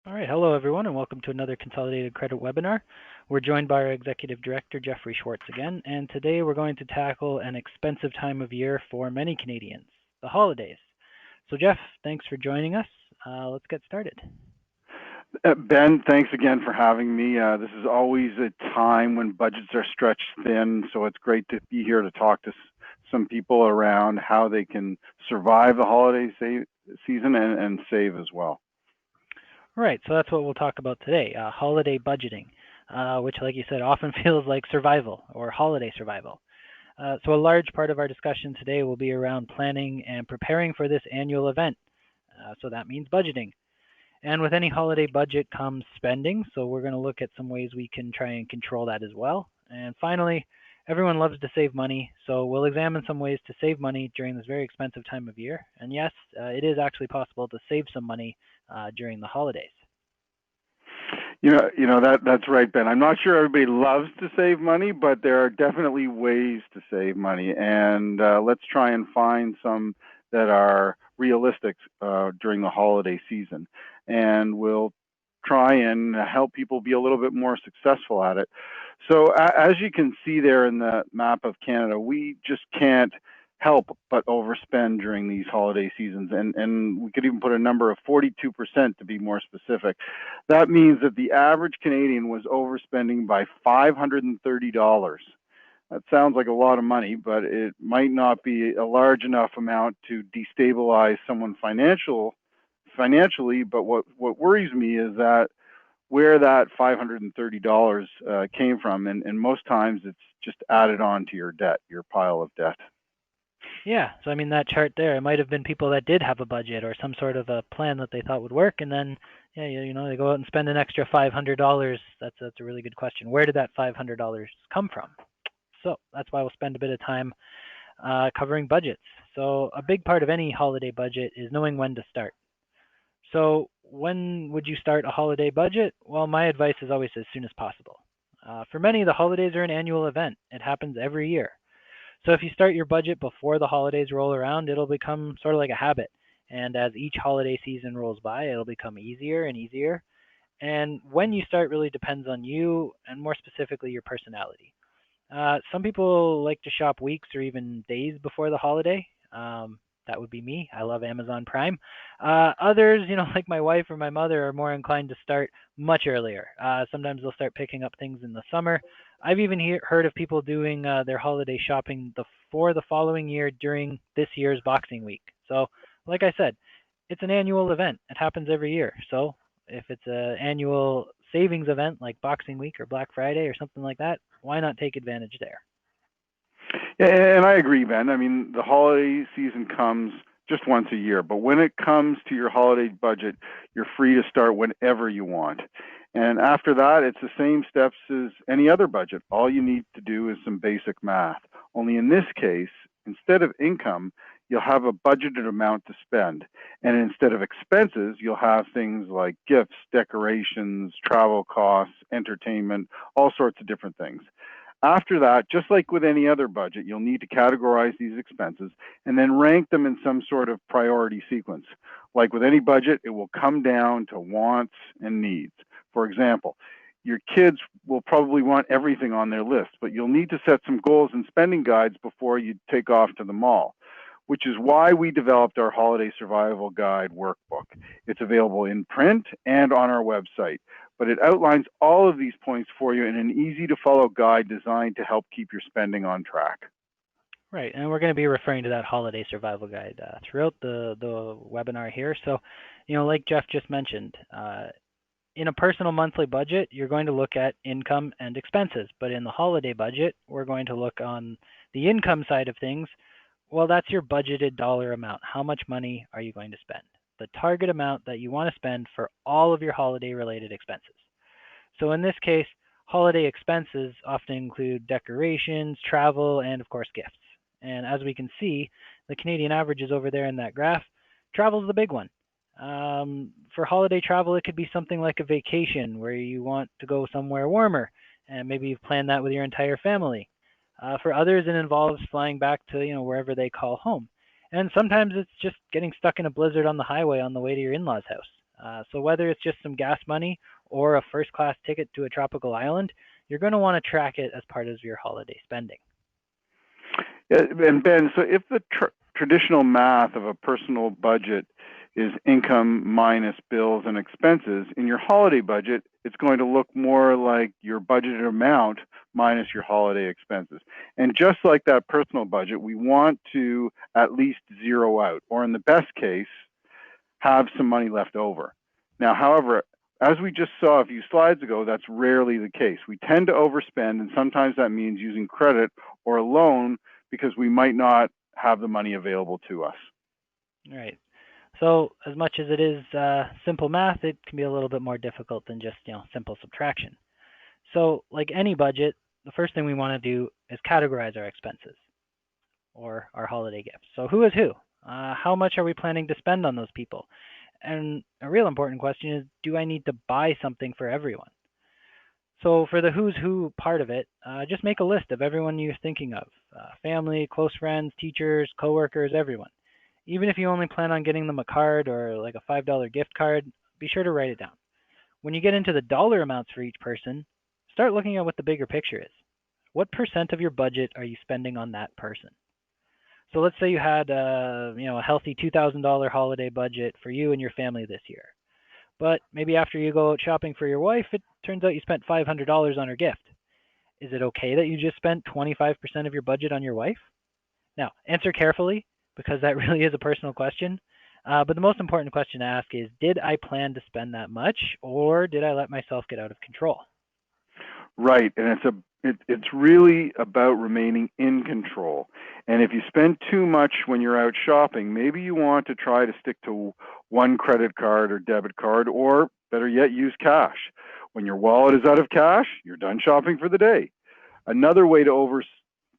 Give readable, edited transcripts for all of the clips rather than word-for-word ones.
All right, hello everyone, and welcome to another Consolidated Credit webinar. We're joined by our Executive Director, Jeffrey Schwartz again, and today we're going to tackle an expensive time of year for many Canadians, the holidays. So Jeff, thanks for joining us. Let's get started. Ben, thanks again for having me. This is always a time when budgets are stretched thin, so it's great to be here to talk to some people around how they can survive the holiday season and save as well. Right, so that's what we'll talk about today, holiday budgeting, which, like you said, often feels like survival or holiday survival. So a large part of our discussion today will be around planning and preparing for this annual event. So that means budgeting. And with any holiday budget comes spending, so we're going to look at some ways we can try and control that as well. And finally, everyone loves to save money, so we'll examine some ways to save money during this very expensive time of year. And yes, it is actually possible to save some money during the holidays. That's right, Ben. I'm not sure everybody loves to save money, but there are definitely ways to save money, and let's try and find some that are realistic during the holiday season, and we'll try and help people be a little bit more successful at it. So as you can see there in the map of Canada, we just can't help but overspend during these holiday seasons, and we could even put a number of 42% to be more specific. That means that the average Canadian was overspending by $530. That sounds like a lot of money, but it might not be a large enough amount to destabilize someone financially. But what worries me is that where that $530 came from, and most times it's just added on to your debt, your pile of debt. Yeah, so I mean that chart there, it might have been people that did have a budget or some sort of a plan that they thought would work, and then they go out and spend an extra $500. That's a really good question. Where did that $500 come from? So that's why we'll spend a bit of time covering budgets. So a big part of any holiday budget is knowing when to start. So when would you start a holiday budget? Well, my advice is always as soon as possible. For many, the holidays are an annual event. It happens every year. So if you start your budget before the holidays roll around, it'll become sort of like a habit. And as each holiday season rolls by, it'll become easier and easier. And when you start really depends on you and more specifically your personality. Some people like to shop weeks or even days before the holiday. That would be me. I love Amazon Prime. Others, like my wife or my mother, are more inclined to start much earlier. Sometimes they'll start picking up things in the summer. I've even heard of people doing their holiday shopping for the following year during this year's Boxing Week. So, like I said, it's an annual event. It happens every year. So, if it's an annual savings event like Boxing Week or Black Friday or something like that, why not take advantage there? Yeah, and I agree, Ben. I mean, the holiday season comes just once a year, but when it comes to your holiday budget, you're free to start whenever you want. And after that, it's the same steps as any other budget. All you need to do is some basic math. Only in this case, instead of income, you'll have a budgeted amount to spend. And instead of expenses, you'll have things like gifts, decorations, travel costs, entertainment, all sorts of different things. After that, just like with any other budget, you'll need to categorize these expenses and then rank them in some sort of priority sequence. Like with any budget, it will come down to wants and needs. For example, your kids will probably want everything on their list, but you'll need to set some goals and spending guides before you take off to the mall, which is why we developed our Holiday Survival Guide workbook. It's available in print and on our website, but it outlines all of these points for you in an easy-to-follow guide designed to help keep your spending on track. Right, and we're going to be referring to that holiday survival guide throughout the webinar here. So, like Jeff just mentioned, in a personal monthly budget, you're going to look at income and expenses. But in the holiday budget, we're going to look on the income side of things. Well, that's your budgeted dollar amount. How much money are you going to spend? The target amount that you want to spend for all of your holiday related expenses. So in this case, holiday expenses often include decorations, travel, and of course gifts. And as we can see, the Canadian average is over there in that graph. Travel is the big one. For holiday travel, it could be something like a vacation where you want to go somewhere warmer, and maybe you've planned that with your entire family. For others, it involves flying back to wherever they call home. And sometimes it's just getting stuck in a blizzard on the highway on the way to your in-laws' house. So whether it's just some gas money or a first class ticket to a tropical island, you're going to want to track it as part of your holiday spending. Yeah, and Ben, so if the traditional math of a personal budget is income minus bills and expenses, in your holiday budget, it's going to look more like your budgeted amount minus your holiday expenses. And just like that personal budget, we want to at least zero out, or in the best case, have some money left over. Now, however, as we just saw a few slides ago, that's rarely the case. We tend to overspend, and sometimes that means using credit or a loan because we might not have the money available to us. Right. So as much as it is simple math, it can be a little bit more difficult than just simple subtraction. So like any budget, the first thing we want to do is categorize our expenses or our holiday gifts. So who is who? How much are we planning to spend on those people? And a real important question is, do I need to buy something for everyone? So for the who's who part of it, just make a list of everyone you're thinking of, family, close friends, teachers, coworkers, everyone. Even if you only plan on getting them a card or like a $5 gift card, be sure to write it down. When you get into the dollar amounts for each person, start looking at what the bigger picture is. What percent of your budget are you spending on that person? So let's say you had a healthy $2,000 holiday budget for you and your family this year. But maybe after you go out shopping for your wife, it turns out you spent $500 on her gift. Is it okay that you just spent 25% of your budget on your wife? Now, answer carefully because that really is a personal question. But the most important question to ask is, did I plan to spend that much or did I let myself get out of control? Right, and it's really about remaining in control. And if you spend too much when you're out shopping, maybe you want to try to stick to one credit card or debit card, or better yet, use cash. When your wallet is out of cash, you're done shopping for the day. Another way to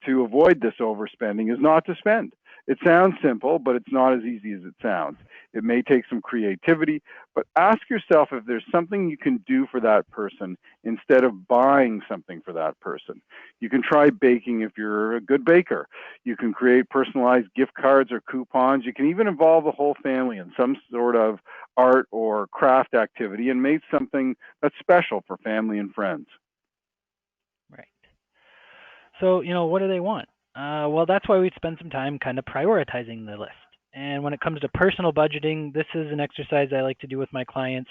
avoid this overspending is not to spend. It sounds simple, but it's not as easy as it sounds. It may take some creativity, but ask yourself if there's something you can do for that person instead of buying something for that person. You can try baking if you're a good baker. You can create personalized gift cards or coupons. You can even involve the whole family in some sort of art or craft activity and make something that's special for family and friends. Right. So, what do they want? Well, that's why we'd spend some time kind of prioritizing the list. And when it comes to personal budgeting, this is an exercise I like to do with my clients,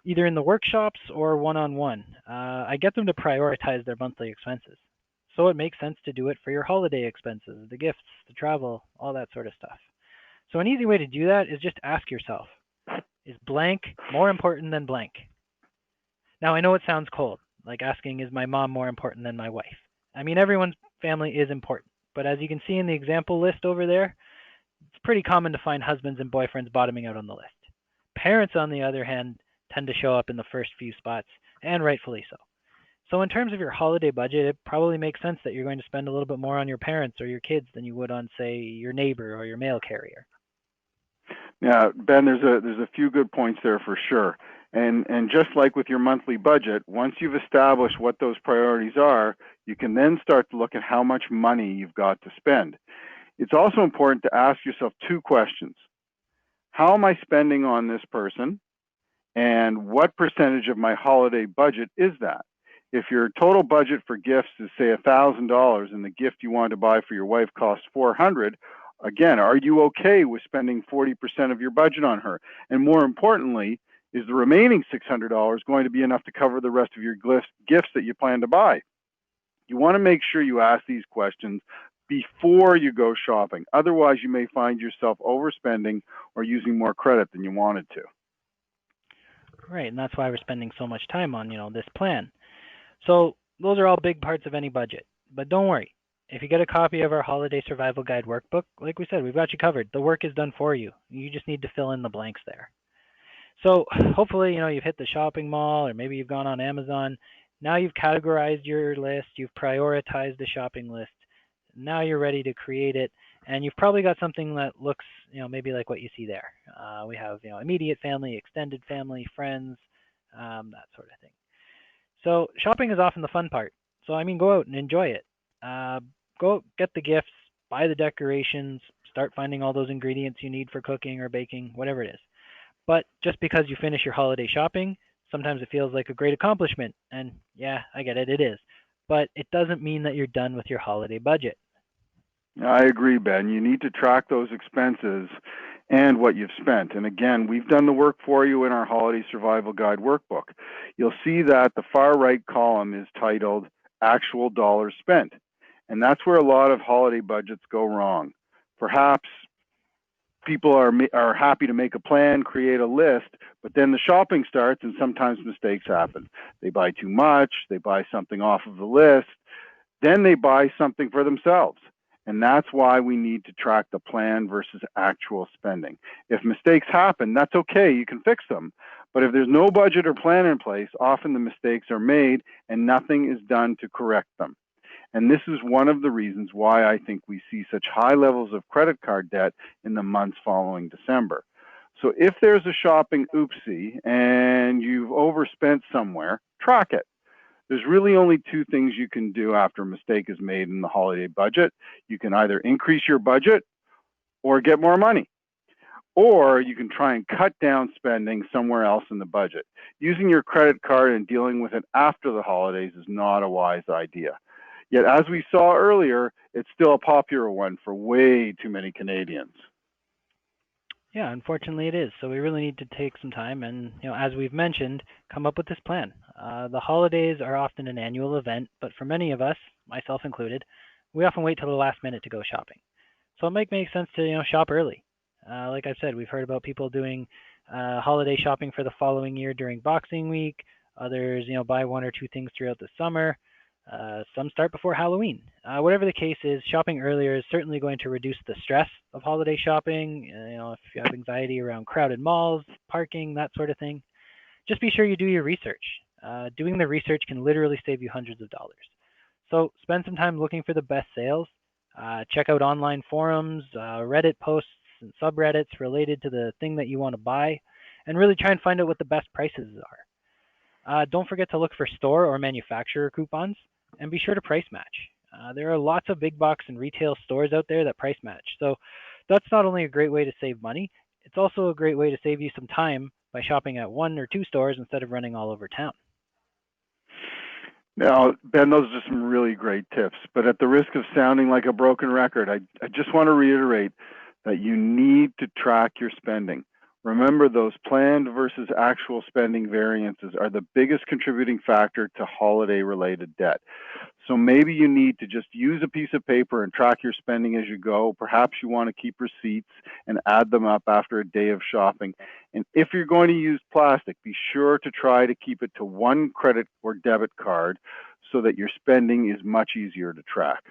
either in the workshops or one-on-one. I get them to prioritize their monthly expenses. So it makes sense to do it for your holiday expenses, the gifts, the travel, all that sort of stuff. So an easy way to do that is just ask yourself, is blank more important than blank? Now, I know it sounds cold, like asking, is my mom more important than my wife? I mean, everyone's family is important, but as you can see in the example list over there, it's pretty common to find husbands and boyfriends bottoming out on the list. Parents, on the other hand, tend to show up in the first few spots, and rightfully so. So in terms of your holiday budget, it probably makes sense that you're going to spend a little bit more on your parents or your kids than you would on, say, your neighbor or your mail carrier. Yeah, Ben, there's a few good points there for sure. And just like with your monthly budget, once you've established what those priorities are, you can then start to look at how much money you've got to spend. It's also important to ask yourself two questions. How am I spending on this person? And what percentage of my holiday budget is that? If your total budget for gifts is, say, $1,000 and the gift you want to buy for your wife costs $400, again, are you okay with spending 40% of your budget on her? And more importantly, is the remaining $600 going to be enough to cover the rest of your gifts that you plan to buy? You want to make sure you ask these questions before you go shopping. Otherwise, you may find yourself overspending or using more credit than you wanted to. Right, and that's why we're spending so much time on, this plan. So those are all big parts of any budget. But don't worry. If you get a copy of our Holiday Survival Guide workbook, like we said, we've got you covered. The work is done for you. You just need to fill in the blanks there. So hopefully, you've hit the shopping mall or maybe you've gone on Amazon. Now you've categorized your list, you've prioritized the shopping list. Now you're ready to create it, and you've probably got something that looks, maybe like what you see there. We have, immediate family, extended family, friends, that sort of thing. So shopping is often the fun part. So I mean, go out and enjoy it. Go get the gifts, buy the decorations, start finding all those ingredients you need for cooking or baking, whatever it is. But just because you finish your holiday shopping, sometimes it feels like a great accomplishment. And yeah, I get it, it is. But it doesn't mean that you're done with your holiday budget. I agree, Ben. You need to track those expenses and what you've spent. And again, we've done the work for you in our Holiday Survival Guide workbook. You'll see that the far right column is titled Actual Dollars Spent. And that's where a lot of holiday budgets go wrong. Perhaps people are happy to make a plan, create a list, but then the shopping starts and sometimes mistakes happen. They buy too much, they buy something off of the list, then they buy something for themselves. And that's why we need to track the plan versus actual spending. If mistakes happen, that's okay, you can fix them. But if there's no budget or plan in place, often the mistakes are made and nothing is done to correct them. And this is one of the reasons why I think we see such high levels of credit card debt in the months following December. So if there's a shopping oopsie and you've overspent somewhere, track it. There's really only two things you can do after a mistake is made in the holiday budget. You can either increase your budget or get more money. Or you can try and cut down spending somewhere else in the budget. Using your credit card and dealing with it after the holidays is not a wise idea. Yet, as we saw earlier, it's still a popular one for way too many Canadians. Yeah, unfortunately it is. So we really need to take some time and, as we've mentioned, come up with this plan. The holidays are often an annual event, but for many of us, myself included, we often wait till the last minute to go shopping. So it might make sense to, shop early. Like I said, we've heard about people doing holiday shopping for the following year during Boxing Week. Others, buy one or two things throughout the summer. Some start before Halloween. Whatever the case is, shopping earlier is certainly going to reduce the stress of holiday shopping. If you have anxiety around crowded malls, parking, that sort of thing, just be sure you do your research. Doing the research can literally save you hundreds of dollars. So spend some time looking for the best sales. Check out online forums, Reddit posts, and subreddits related to the thing that you want to buy, and really try and find out what the best prices are. Don't forget to look for store or manufacturer coupons, and be sure to price match. There are lots of big box and retail stores out there that price match. So that's not only a great way to save money, it's also a great way to save you some time by shopping at one or two stores instead of running all over town. Now, Ben, those are some really great tips. But at the risk of sounding like a broken record, I just want to reiterate that you need to track your spending. Remember, those planned versus actual spending variances are the biggest contributing factor to holiday-related debt. So maybe you need to just use a piece of paper and track your spending as you go. Perhaps you want to keep receipts and add them up after a day of shopping. And if you're going to use plastic, be sure to try to keep it to one credit or debit card so that your spending is much easier to track.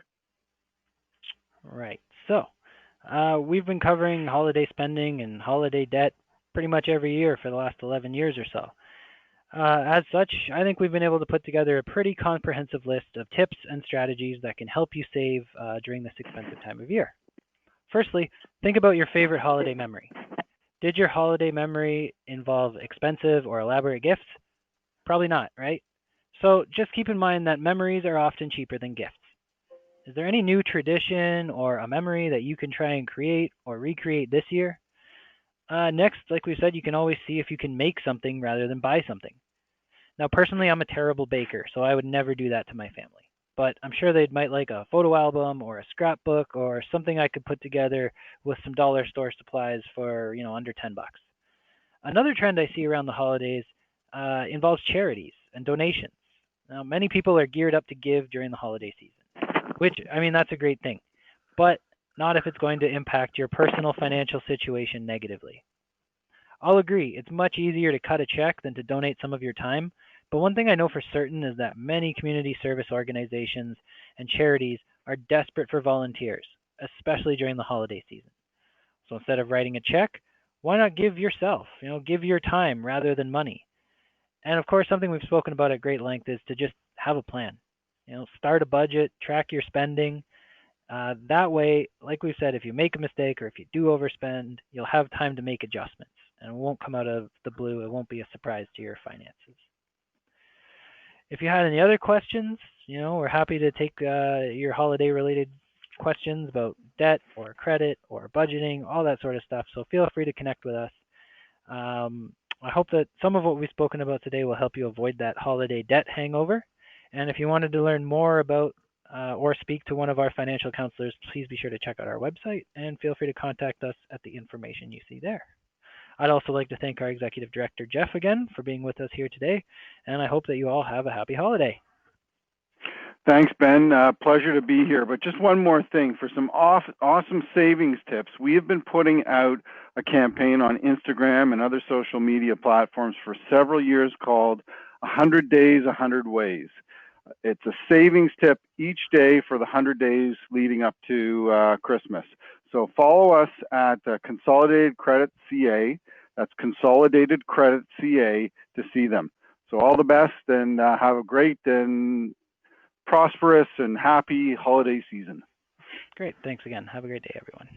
Right. So we've been covering holiday spending and holiday debt pretty much every year for the last 11 years or so. As such, I think we've been able to put together a pretty comprehensive list of tips and strategies that can help you save during this expensive time of year. Firstly, think about your favorite holiday memory. Did your holiday memory involve expensive or elaborate gifts? Probably not, right? So just keep in mind that memories are often cheaper than gifts. Is there any new tradition or a memory that you can try and create or recreate this year? Next, like we said, you can always see if you can make something rather than buy something. Now, personally, I'm a terrible baker, so I would never do that to my family. But I'm sure they might like a photo album or a scrapbook or something I could put together with some dollar store supplies for, under $10. Another trend I see around the holidays involves charities and donations. Now, many people are geared up to give during the holiday season, which, that's a great thing, but not if it's going to impact your personal financial situation negatively. I'll agree, it's much easier to cut a check than to donate some of your time, but one thing I know for certain is that many community service organizations and charities are desperate for volunteers, especially during the holiday season. So instead of writing a check, why not give yourself, give your time rather than money? And of course, something we've spoken about at great length is to just have a plan. Start a budget, track your spending. That way, like we've said, if you make a mistake or if you do overspend, you'll have time to make adjustments and it won't come out of the blue. It won't be a surprise to your finances. If you had any other questions, we're happy to take your holiday related questions about debt or credit or budgeting, all that sort of stuff. So feel free to connect with us. I hope that some of what we've spoken about today will help you avoid that holiday debt hangover. And if you wanted to learn more about or speak to one of our financial counselors, please be sure to check out our website and feel free to contact us at the information you see there. I'd also like to thank our executive director, Jeff, again for being with us here today, and I hope that you all have a happy holiday. Thanks, Ben. Pleasure to be here. But just one more thing. For some awesome savings tips, we have been putting out a campaign on Instagram and other social media platforms for several years called 100 Days, 100 Ways. It's a savings tip each day for the 100 days leading up to Christmas. So follow us at Consolidated Credit CA. That's Consolidated Credit CA to see them. So all the best, and have a great and prosperous and happy holiday season. Great. Thanks again. Have a great day, everyone.